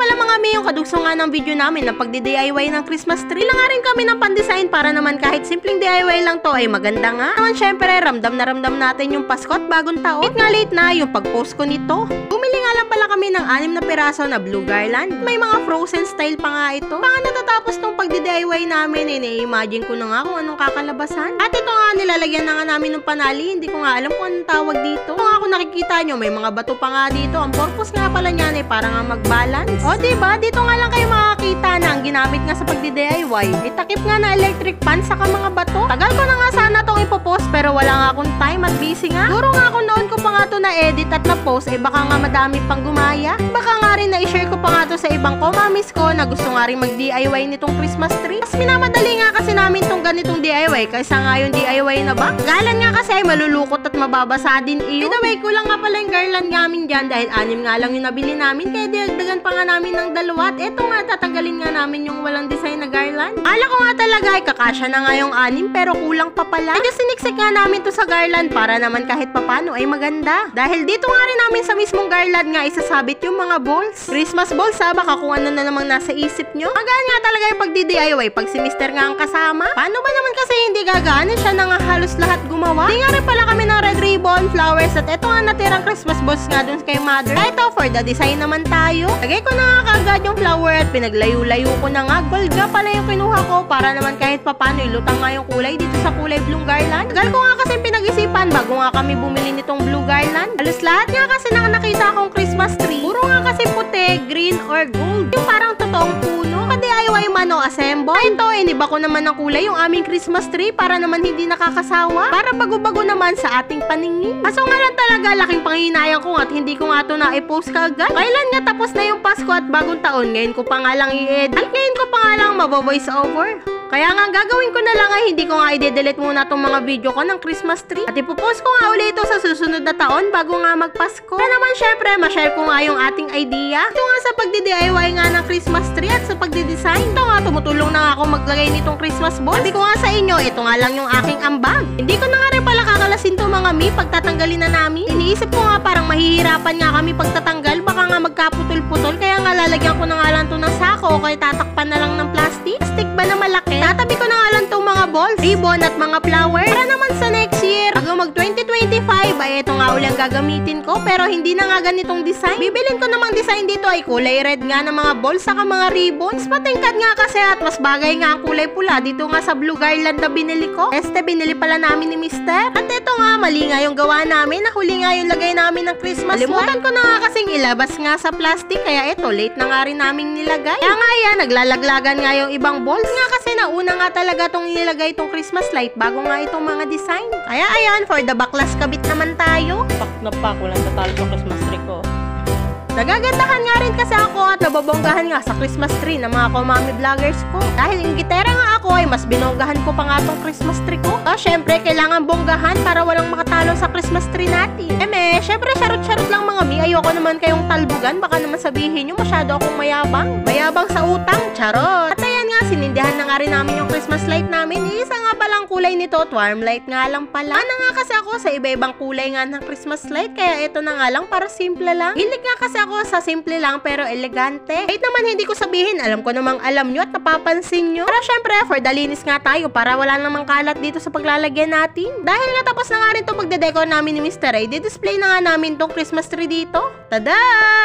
pala mga mi yung kadugso nga ng video namin na pagdi-DIY ng Christmas tree. Lang nga rin kami ng pan-design para naman kahit simpleng DIY lang to ay maganda nga. Naman syempre, ramdam na ramdam natin yung Pasko at bagong taon. Kahit nga late na yung pag-post ko nito. Bumili nga lang pala kami ng 6 na piraso na blue garland. May mga frozen style pa nga ito. Baka natatapos tong pagdi-DIY namin, na-imagine ko na nga kung anong kakalabasan. At ito nga, nilalagyan na nga namin ng panali. Hindi ko nga alam kung anong tawag dito. Kung ako nakikita nyo, may mga bato pa nga dito. Ang purpose nga pala niyan ay para nga mag-balance. O diba, dito nga lang kayo makakita na ang ginamit nga sa pagdi-DIY. May takip nga na electric fan saka mga bato. Tagal ko na nga sana tong ipopost pero wala nga akong time at busy nga. Siguro nga kung noon ko pa nga to na-edit at na-post, baka nga madami pang gumaya. Baka nga rin na-share ko pa nga to sa ibang komamis ko na gusto nga rin mag-DIY nitong Christmas tree. Mas minamadali nga kasi namin tong ganitong DIY kaysa nga yung DIY na ba. Galan nga kasi ay malulukot at mababasa din iyo. Pinaway ko lang nga pala yung garland namin dyan dahil 6 nga lang yung nabili namin kaya diagdagan pa nga namin ng 2 at eto nga tatanggalin nga namin yung walang design na garland. Ala ko nga talaga ay kakasya na nga yung 6 pero kulang pa pala. Medyo siniksik nga namin to sa garland para naman kahit papano ay maganda. Dahil dito nga rin namin sa mismong garland nga isasabit yung mga balls. Christmas balls ha, baka kung ano na namang nasa isip nyo. Magaan nga talaga yung pagdi-DIY pag si Mr. nga ang kasama. Paano ba naman kasi hindi gagaan? Siya na nga halos lahat gumawa. Di nga rin pala kami ng red ribbon, flowers at eto nga natirang Christmas balls nga dun kay mother. Ito for the design naman tayo. Lagay ko na nga kagad yung flower at pinaglayo-layo ko na nga. Gold nga pala yung kinuha ko para naman kahit papano ilutang nga yung kulay dito sa kulay blue garland. Tagal ko nga kasi pinag-isipan bago nga kami bumili nitong blue garland. Halos lahat nga kasi nakita akong Christmas tree. Puro nga kasi puti, green or gold. Yung parang totoong puno. Ka-DIY man o assemble. Ito, iniba ko naman ng kulay yung aming Christmas tree para naman hindi nakakasawa. Para bago-bago naman sa ating paningin. Kaso nga lang talaga, laking panghinayang ko at hindi ko nga ito na-post kaagad. Kailan nga tapos na yung Pasko at bagong taon, ngayon ko pa nga lang i-edit. At ngayon ko pa nga lang mabo-voice over. Kaya nga gagawin ko na lang ay hindi ko nga i-delete muna tong mga video ko ng Christmas tree. At ipopost ko nga ulit ito sa susunod na taon bago nga magpasko. Kaya naman syempre, ma-share ko nga yung ating idea. Ito nga sa pagdi-DIY nga ng Christmas tree at sa pagdi-design. Ito nga, tumutulong na nga ako maglagay nitong Christmas ball. Sabi ko nga sa inyo, ito nga lang yung aking ambag. Hindi ko na nga rin pala kakalasin to mga mi pagtatanggalin na namin. Iniisip ko nga parang mahihirapan nga kami pagtatanggal. Baka nga magkaputol-putol. Kaya nga lalagyan ko na nga lang to ng sako o kaya tatakpan na lang ng plastic. Plastic ba na malaki? Tatabi ko na nga lang itong mga balls, ribbon at mga flower. Para naman sa next year, bago mag 2025, ay ito nga ulang gagamitin ko. Pero hindi na nga ganitong design. Bibilin ko namang design dito ay kulay red nga ng mga balls saka mga ribbons. Patingkad nga kasi at mas bagay nga ang kulay pula dito nga sa blue garland na binili ko. Binili pala namin ni Mr. At ito nga, mali nga yung gawa namin. Nahuli nga yung lagay namin ng Christmas light. Limutan ko na nga kasing ilabas nga sa plastic. Kaya ito, late na nga rin namin nilagay. Kaya nga yan, naglalaglagan nga yung ibang balls nga kasi nauna nga talaga itong nilagay itong Christmas light bago nga itong mga design. Kaya ayan, for the backlash kabit naman tayo. Pak na pak, walang tatalo sa Christmas tree ko. Nagagandahan nga rin kasi ako at nababonggahan nga sa Christmas tree ng mga komami vloggers ko. Dahil yung gitara nga ako ay mas binonggahan ko pa nga tong Christmas tree ko. So, syempre, kailangan bonggahan para walang makatalo sa Christmas tree natin. Syempre, charot-charot lang mga mi. Ayoko naman kayong talbugan. Baka naman sabihin nyo masyado akong mayabang. Mayabang sa utang. Charot. At ayan nga, sinindihan na nga rin namin yung Christmas light namin. Isa nga palang kulay nito, warm light nga lang pala. Ano nga kasi ako sa iba-ibang kulay nga ng Christmas light. Kaya ito na nga lang para simple lang. Hilig nga kasi ako sa simple lang pero elegante. Kahit naman hindi ko sabihin, alam ko namang alam nyo at napapansin nyo. Pero syempre, for the linis nga tayo para wala namang kalat dito sa paglalagyan natin. Dahil nga tapos na nga rin itong pagdedecor namin ni Mr. Ray, di-display na nga namin tong Christmas tree dito. Tada!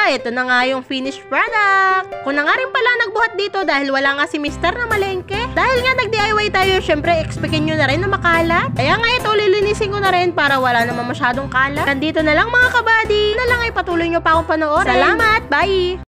Ito na nga yung finished product. Kung na nga rin pala nagbuhat dito dahil wala nga si Mr. na malengke. Dahil nga nag-DIY tayo, syempre expectin nyo na rin na makalat. Kaya nga ito, lilinisin ko na rin para wala namang masyadong kalat. Nandito na lang mga kabady. Na lang ay patuloy nyo pa akong panoorin. Salamat! Bye!